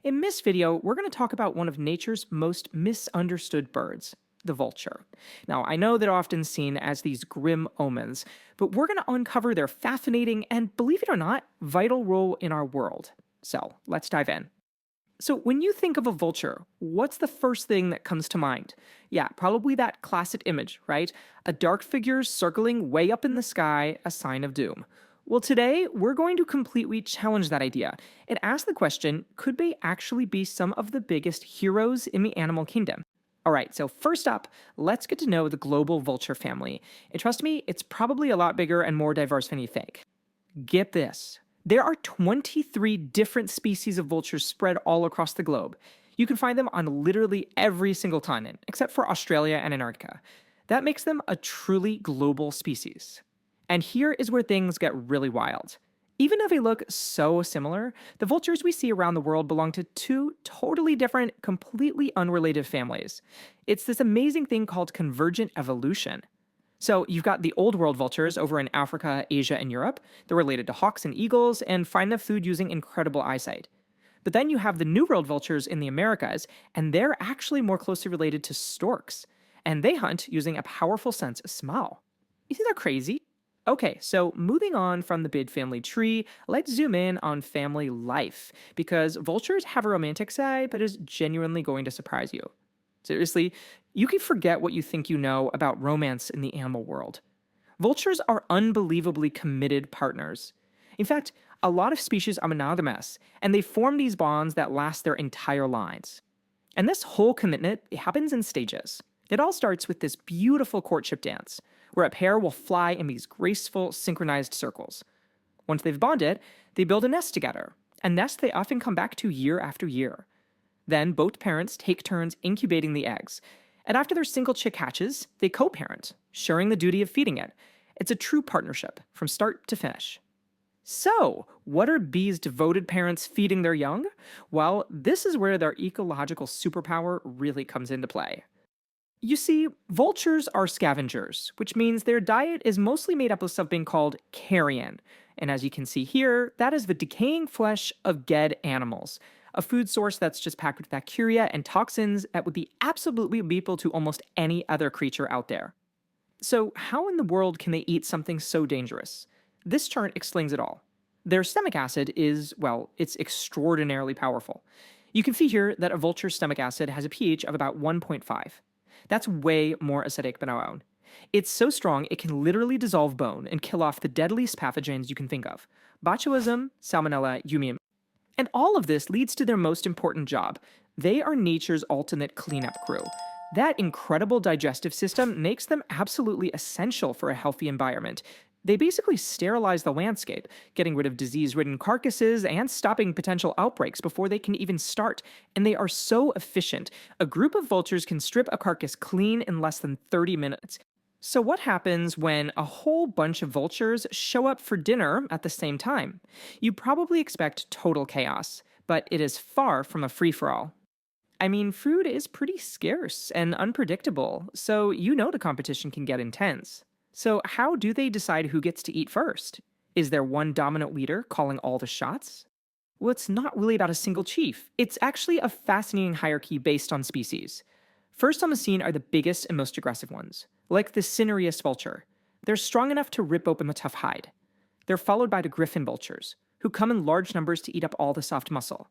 In this video, we're going to talk about one of nature's most misunderstood birds, the vulture. Now, I know they're often seen as these grim omens, but we're going to uncover their fascinating and, believe it or not, vital role in our world. So, let's dive in. So, when you think of a vulture, what's the first thing that comes to mind? Yeah, probably that classic image, right? A dark figure circling way up in the sky, a sign of doom. Well, today, we're going to completely challenge that idea and ask the question, could they actually be some of the biggest heroes in the animal kingdom? Alright, so first up, let's get to know the global vulture family. And trust me, it's probably a lot bigger and more diverse than you think. Get this. There are 23 different species of vultures spread all across the globe. You can find them on literally every single continent, except for Australia and Antarctica. That makes them a truly global species. And here is where things get really wild. Even if they look so similar, the vultures we see around the world belong to two totally different, completely unrelated families. It's this amazing thing called convergent evolution. So you've got the old world vultures over in Africa, Asia, and Europe. They're related to hawks and eagles and find their food using incredible eyesight. But then you have the New World vultures in the Americas, and they're actually more closely related to storks. And they hunt using a powerful sense of smell. Isn't that crazy? Okay, so moving on from the big family tree, let's zoom in on family life, because vultures have a romantic side, but is genuinely going to surprise you. Seriously, you can forget what you think you know about romance in the animal world. Vultures are unbelievably committed partners. In fact, a lot of species are monogamous, and they form these bonds that last their entire lives. And this whole commitment happens in stages. It all starts with this beautiful courtship dance, where a pair will fly in these graceful, synchronized circles. Once they've bonded, they build a nest together, a nest they often come back to year after year. Then both parents take turns incubating the eggs, and after their single chick hatches, they co-parent, sharing the duty of feeding it. It's a true partnership, from start to finish. So, what are bees' devoted parents feeding their young? Well, this is where their ecological superpower really comes into play. You see, vultures are scavengers, which means their diet is mostly made up of something called carrion. And as you can see here, that is the decaying flesh of dead animals, a food source that's just packed with bacteria and toxins that would be absolutely lethal to almost any other creature out there. So, how in the world can they eat something so dangerous? This chart explains it all. Their stomach acid is, well, it's extraordinarily powerful. You can see here that a vulture's stomach acid has a pH of about 1.5. That's way more acidic than our own. It's so strong it can literally dissolve bone and kill off the deadliest pathogens you can think of: botulism, salmonella, you. And all of this leads to their most important job. They are nature's ultimate cleanup crew. That incredible digestive system makes them absolutely essential for a healthy environment. They basically sterilize the landscape, getting rid of disease-ridden carcasses and stopping potential outbreaks before they can even start. And they are so efficient. A group of vultures can strip a carcass clean in less than 30 minutes. So what happens when a whole bunch of vultures show up for dinner at the same time? You probably expect total chaos, but it is far from a free-for-all. I mean, food is pretty scarce and unpredictable, so you know the competition can get intense. So how do they decide who gets to eat first? Is there one dominant leader calling all the shots? Well, it's not really about a single chief. It's actually a fascinating hierarchy based on species. First on the scene are the biggest and most aggressive ones, like the cinereous vulture. They're strong enough to rip open the tough hide. They're followed by the griffin vultures, who come in large numbers to eat up all the soft muscle.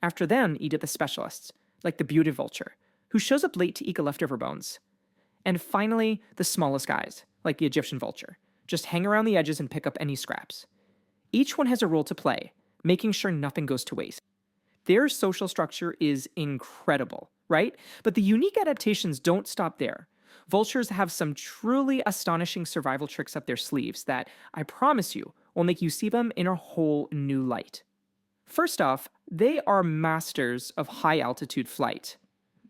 After them eat the specialists, like the beauty vulture, who shows up late to eat the leftover bones. And finally, the smallest guys, like the Egyptian vulture, just hang around the edges and pick up any scraps. Each one has a role to play, making sure nothing goes to waste. Their social structure is incredible, right? But the unique adaptations don't stop there. Vultures have some truly astonishing survival tricks up their sleeves that, I promise you, will make you see them in a whole new light. First off, they are masters of high-altitude flight.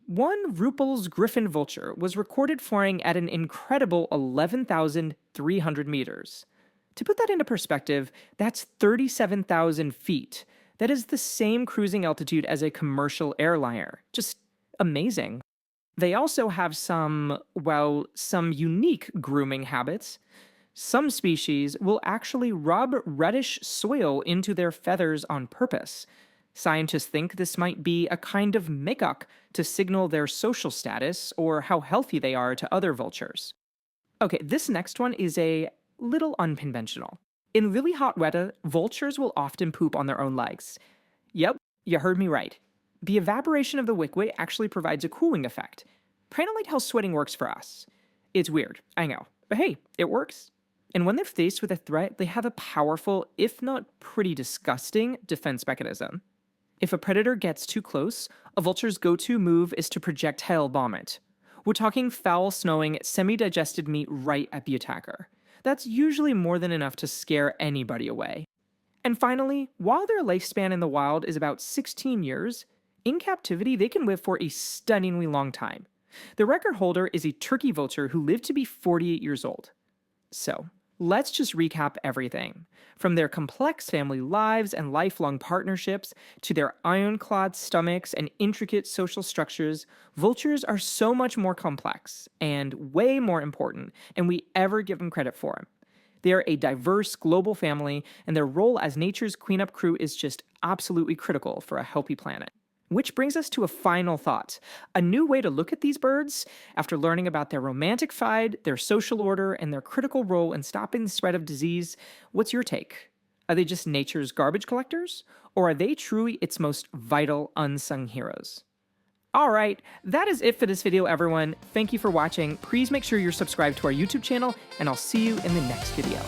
One Ruppel's griffin vulture was recorded flying at an incredible 11,300 meters. To put that into perspective, that's 37,000 feet. That is the same cruising altitude as a commercial airliner. Just amazing. They also have some unique grooming habits. Some species will actually rub reddish soil into their feathers on purpose. Scientists think this might be a kind of makeup to signal their social status or how healthy they are to other vultures. Okay, this next one is a little unconventional. In really hot weather, vultures will often poop on their own legs. Yep, you heard me right. The evaporation of the liquid actually provides a cooling effect, kind of like how sweating works for us. It's weird, I know, but hey, it works. And when they're faced with a threat, they have a powerful, if not pretty disgusting, defense mechanism. If a predator gets too close, a vulture's go-to move is to projectile vomit. We're talking foul-smelling, semi-digested meat right at the attacker. That's usually more than enough to scare anybody away. And finally, while their lifespan in the wild is about 16 years, in captivity they can live for a stunningly long time. The record holder is a turkey vulture who lived to be 48 years old. So, let's just recap everything. From their complex family lives and lifelong partnerships, to their ironclad stomachs and intricate social structures, vultures are so much more complex, and way more important, than we ever give them credit for them. They are a diverse global family, and their role as nature's cleanup crew is just absolutely critical for a healthy planet. Which brings us to a final thought. A new way to look at these birds, after learning about their romantic side, their social order, and their critical role in stopping the spread of disease. What's your take? Are they just nature's garbage collectors? Or are they truly its most vital unsung heroes? Alright, that is it for this video, everyone. Thank you for watching. Please make sure you're subscribed to our YouTube channel, and I'll see you in the next video.